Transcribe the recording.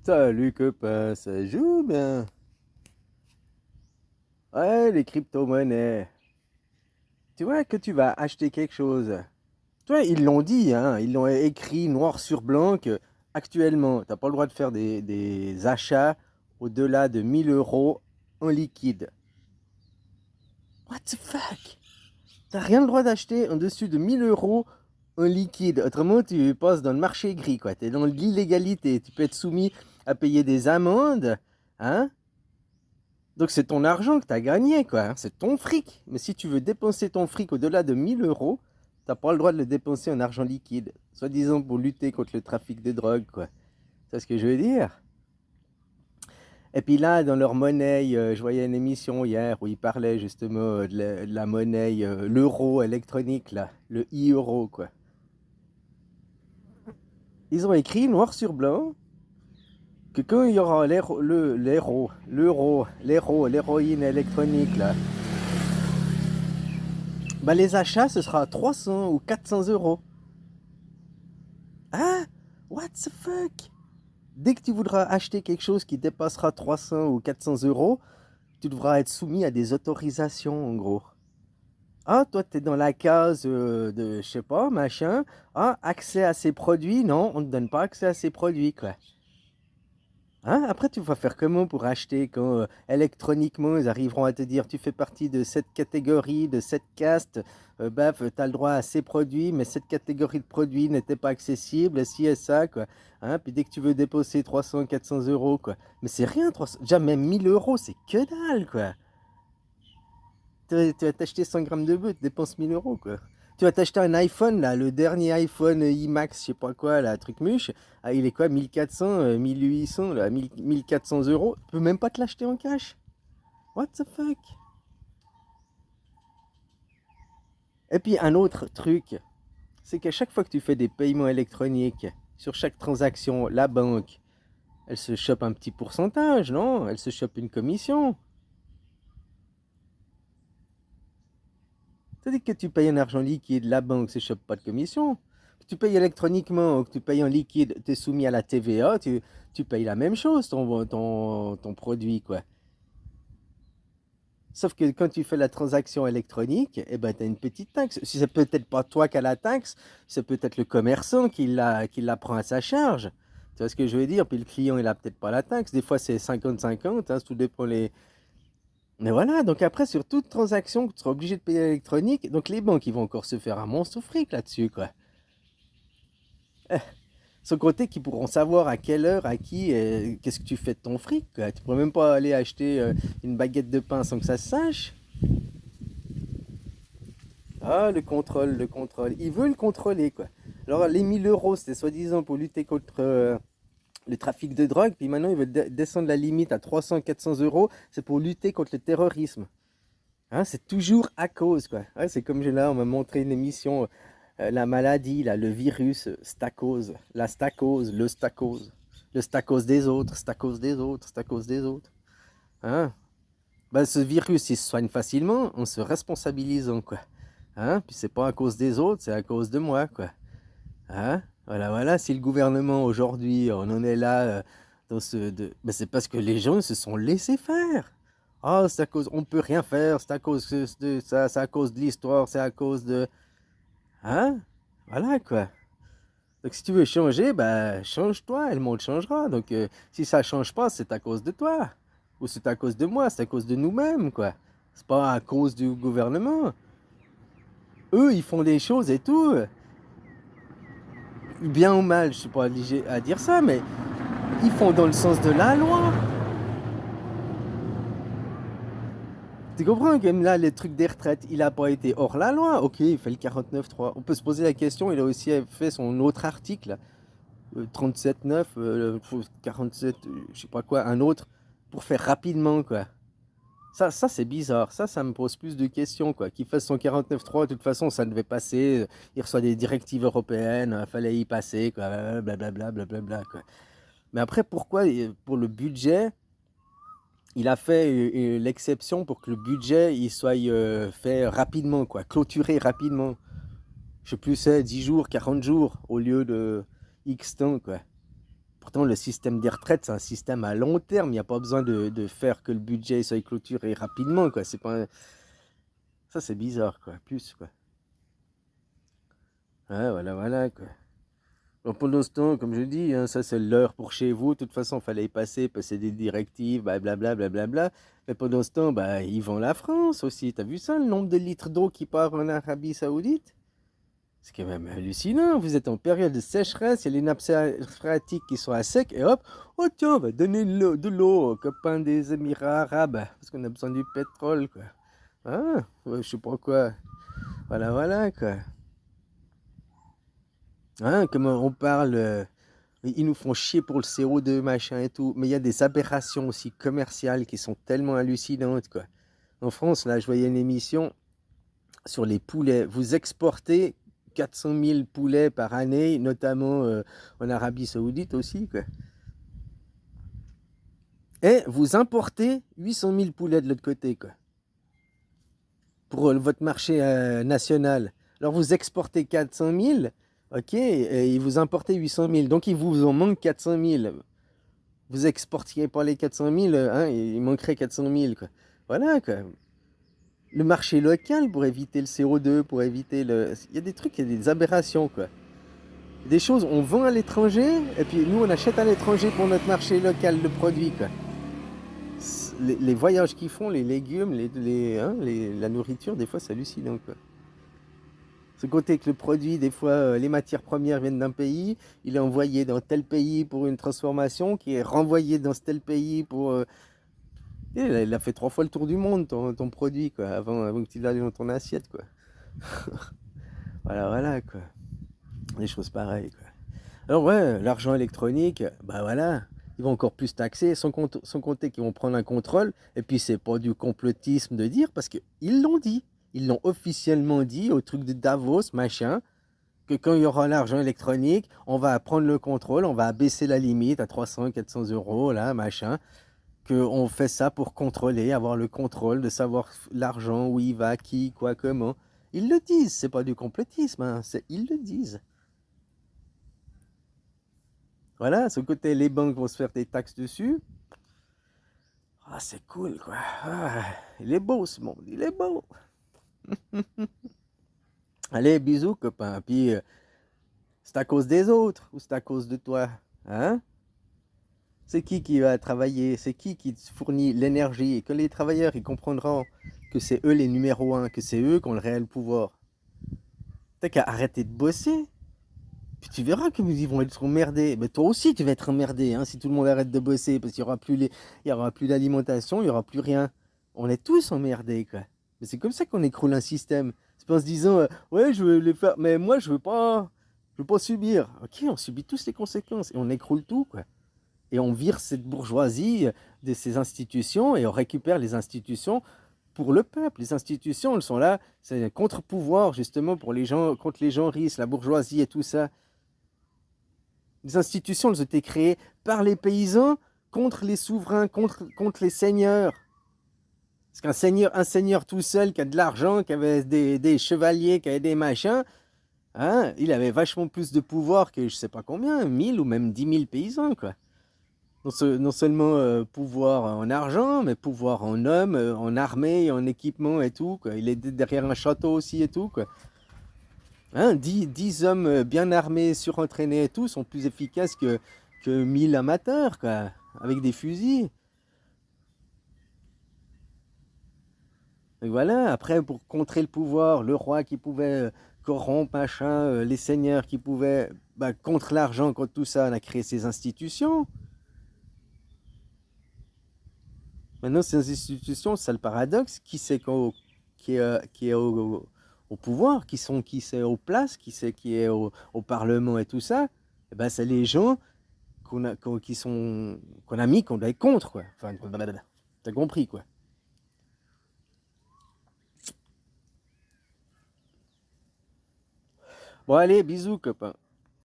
Salut copain, ça joue bien. Ouais, les crypto-monnaies. Tu vois que tu vas acheter quelque chose. Tu vois, ils l'ont dit, hein, ils l'ont écrit noir sur blanc que actuellement, t'as pas le droit de faire des achats au-delà de 1 000 € en liquide. What the fuck? T'as rien le droit d'acheter en dessus de 1 000 € en liquide. Autrement, tu passes dans le marché gris, quoi. T'es dans l'illégalité. Tu peux être soumis à payer des amendes, hein? Donc c'est ton argent que tu as gagné, quoi, hein. C'est ton fric. Mais si tu veux dépenser ton fric au-delà de 1 000 €, t'as pas le droit de le dépenser en argent liquide. Soi-disant pour lutter contre le trafic de drogue, quoi. C'est ce que je veux dire. Et puis là, dans leur monnaie, je voyais une émission hier où ils parlaient justement de la monnaie, l'euro électronique, là, le e-euro, quoi. Ils ont écrit noir sur blanc que quand il y aura l'héroïne électronique, là, bah les achats, ce sera 300 ou 400 €. Hein? What the fuck? Dès que tu voudras acheter quelque chose qui dépassera 300 ou 400 €, tu devras être soumis à des autorisations, en gros. Ah, toi, tu es dans la case de, je sais pas, machin. Ah, accès à ces produits. Non, on ne te donne pas accès à ces produits, quoi. Hein? Après, tu vas faire comment pour acheter quand électroniquement ils arriveront à te dire tu fais partie de cette catégorie, de cette caste, baf, tu as le droit à ces produits, mais cette catégorie de produits n'était pas accessible, si et ça, quoi. Hein? Puis dès que tu veux dépenser 300, 400 € quoi. Mais c'est rien, 300, déjà même 1 000 €, c'est que dalle, quoi. Tu vas t'acheter 100 grammes de bœuf, tu dépenses 1 000 € quoi. Tu vas t'acheter un iPhone, là, le dernier iPhone iMax, je sais pas quoi, là, truc muche. Ah, il est quoi, 1400, 1800, là, 1400 €. Tu peux même pas te l'acheter en cash. What the fuck? Et puis, un autre truc, c'est qu'à chaque fois que tu fais des paiements électroniques, sur chaque transaction, la banque, elle se chope un petit pourcentage, non? Elle se chope une commission. C'est-à-dire que tu payes en argent liquide, la banque ne se chope pas de commission. Que tu payes électroniquement ou que tu payes en liquide, tu es soumis à la TVA, tu payes la même chose, ton produit, quoi. Sauf que quand tu fais la transaction électronique, eh ben, tu as une petite taxe. Si c'est peut-être pas toi qui as la taxe, c'est peut-être le commerçant qui la prend à sa charge. Tu vois ce que je veux dire? Puis le client, il a peut-être pas la taxe. Des fois, c'est 50-50, hein, tout dépend les. Mais voilà, donc après, sur toute transaction que tu seras obligé de payer électronique, donc les banques, ils vont encore se faire un monstre fric là-dessus, quoi. Sans compter qu'ils pourront savoir à quelle heure, à qui, qu'est-ce que tu fais de ton fric, quoi. Tu pourrais même pas aller acheter une baguette de pain sans que ça se sache. Ah, le contrôle, le contrôle. Ils veulent contrôler, quoi. Alors, les 1 000 €, c'était soi-disant pour lutter contre le trafic de drogue, puis maintenant, ils veulent descendre la limite à 300-400 €. C'est pour lutter contre le terrorisme. Hein, c'est toujours à cause, quoi. Ouais, c'est comme là, on m'a montré une émission, la maladie, là, le virus, stacose, la stacose, le stacose. Le stacose des autres, stacose des autres, stacose des autres. Hein? Ben, ce virus, il se soigne facilement en se responsabilisant, quoi. Hein? Puis c'est pas à cause des autres, c'est à cause de moi, quoi. Hein? Voilà, voilà, si le gouvernement aujourd'hui, on en est là, ben, c'est parce que les gens se sont laissés faire. Ah, c'est à cause, on peut rien faire, c'est à cause de ça, c'est à cause de l'histoire, c'est à cause de. Hein? Voilà, quoi. Donc si tu veux changer, bah change-toi, et le monde changera. Donc si ça change pas, c'est à cause de toi. Ou c'est à cause de moi, c'est à cause de nous-mêmes, quoi. C'est pas à cause du gouvernement. Eux, ils font des choses et tout, bien ou mal, je suis pas obligé à dire ça, mais ils font dans le sens de la loi. Tu comprends que même là, les trucs des retraites, il a pas été hors la loi. Ok, il fait le 49.3. On peut se poser la question, il a aussi fait son autre article, 37.9, 47, je sais pas quoi, un autre, pour faire rapidement, quoi. Ça c'est bizarre. Ça me pose plus de questions, quoi. Qu'il fasse son 49.3, de toute façon, ça devait passer. Il reçoit des directives européennes, fallait y passer, quoi. Blablabla, blablabla, quoi. Mais après, pourquoi, pour le budget, il a fait l'exception pour que le budget il soit fait rapidement, quoi. Clôturé rapidement. Je sais plus, c'est 10 jours, 40 jours, au lieu de X temps, quoi. pourtant, le système des retraites, c'est un système à long terme. Il n'y a pas besoin de faire que le budget soit clôturé rapidement, quoi. C'est pas Ça, c'est bizarre, quoi. Plus, quoi. Ouais, voilà, quoi. Donc, pendant ce temps, comme je dis, hein, ça, c'est l'heure pour chez vous. De toute façon, il fallait y passer des directives, blablabla, blablabla. Mais pendant ce temps, bah, ils vendent la France aussi. T'as vu ça, le nombre de litres d'eau qui part en Arabie Saoudite? C'est quand même hallucinant. Vous êtes en période de sécheresse, il y a les nappes phréatiques qui sont à sec, et hop, oh tiens, on va donner de l'eau aux copains des Émirats arabes, parce qu'on a besoin du pétrole, quoi. Ah, ouais, je sais pas quoi. Voilà, quoi. Hein, comment on parle, ils nous font chier pour le CO2, machin et tout, mais il y a des aberrations aussi commerciales qui sont tellement hallucinantes, quoi. En France, là, je voyais une émission sur les poulets. Vous exportez 400 000 poulets par année, notamment en Arabie Saoudite aussi, quoi. Et vous importez 800 000 poulets de l'autre côté, quoi, pour votre marché national. Alors vous exportez 400 000, ok, et vous importez 800 000, donc il vous en manque 400 000. Vous exportiez pas les 400 000, hein, il manquerait 400 000, quoi. Voilà, quoi. Le marché local pour éviter le CO2, pour éviter le... Il y a des trucs, il y a des aberrations, quoi. Des choses, on vend à l'étranger, et puis nous, on achète à l'étranger pour notre marché local le produit, quoi. Les voyages qu'ils font, les légumes, la nourriture, des fois, c'est hallucinant, quoi. Ce côté que le produit, des fois, les matières premières viennent d'un pays, il est envoyé dans tel pays pour une transformation, qui est renvoyé dans tel pays pour... il a fait 3 fois le tour du monde, ton produit, quoi, avant que tu l'ailles dans ton assiette, quoi. Voilà, quoi. Des choses pareilles, quoi. Alors ouais, l'argent électronique, bah voilà, ils vont encore plus taxer, sans compter qu'ils vont prendre un contrôle, et puis c'est pas du complotisme de dire, parce qu'ils l'ont dit, ils l'ont officiellement dit au truc de Davos, machin, que quand il y aura l'argent électronique, on va prendre le contrôle, on va baisser la limite à 300, 400 euros, là, machin, qu'on fait ça pour contrôler, avoir le contrôle de savoir l'argent, où il va, qui, quoi, comment. Ils le disent, c'est pas du complotisme, hein, ils le disent. Voilà, ce côté, les banques vont se faire des taxes dessus. Ah, c'est cool, quoi. Ah, il est beau, ce monde, il est beau. Allez, bisous, copain. Puis, c'est à cause des autres ou c'est à cause de toi? Hein? C'est qui va travailler? C'est qui te fournit l'énergie? Et que les travailleurs, ils comprendront que c'est eux les numéros 1, que c'est eux qui ont le réel pouvoir. T'as qu'à arrêter de bosser. Puis tu verras que ils vont être emmerdés. Mais toi aussi, tu vas être emmerdé, hein, si tout le monde arrête de bosser, parce qu'il y aura plus il y aura plus d'alimentation, il y aura plus rien. On est tous emmerdés, quoi. Mais c'est comme ça qu'on écroule un système. C'est pas en se disant, ouais, je veux les faire, mais moi, je veux pas subir. Ok, on subit tous les conséquences et on écroule tout, quoi. Et on vire cette bourgeoisie de ces institutions et on récupère les institutions pour le peuple. Les institutions, elles sont là, c'est un contre-pouvoir, justement, pour les gens, contre les gens riches, la bourgeoisie et tout ça. Les institutions, elles ont été créées par les paysans contre les souverains, contre les seigneurs. Parce un seigneur tout seul qui a de l'argent, qui avait des chevaliers, qui avait des machins, hein, il avait vachement plus de pouvoir que je sais pas combien, 1000 ou même 10 000 paysans, quoi. Non seulement pouvoir en argent, mais pouvoir en hommes, en armée, en équipement et tout, quoi. Il est derrière un château aussi et tout, quoi. Hein, 10 hommes bien armés, surentraînés et tout, sont plus efficaces que 1000 amateurs, quoi, avec des fusils. Et voilà, après, pour contrer le pouvoir, le roi qui pouvait corrompre, machin, les seigneurs qui pouvaient, bah, contre l'argent, contre tout ça, on a créé ces institutions. Maintenant, ces institutions, c'est le paradoxe, qui est au pouvoir, qui c'est aux places, qui est au Parlement et tout ça, eh ben, c'est les gens qu'on a mis, qu'on doit être contre, quoi. Enfin, t'as compris, quoi. Bon, allez, bisous, copain.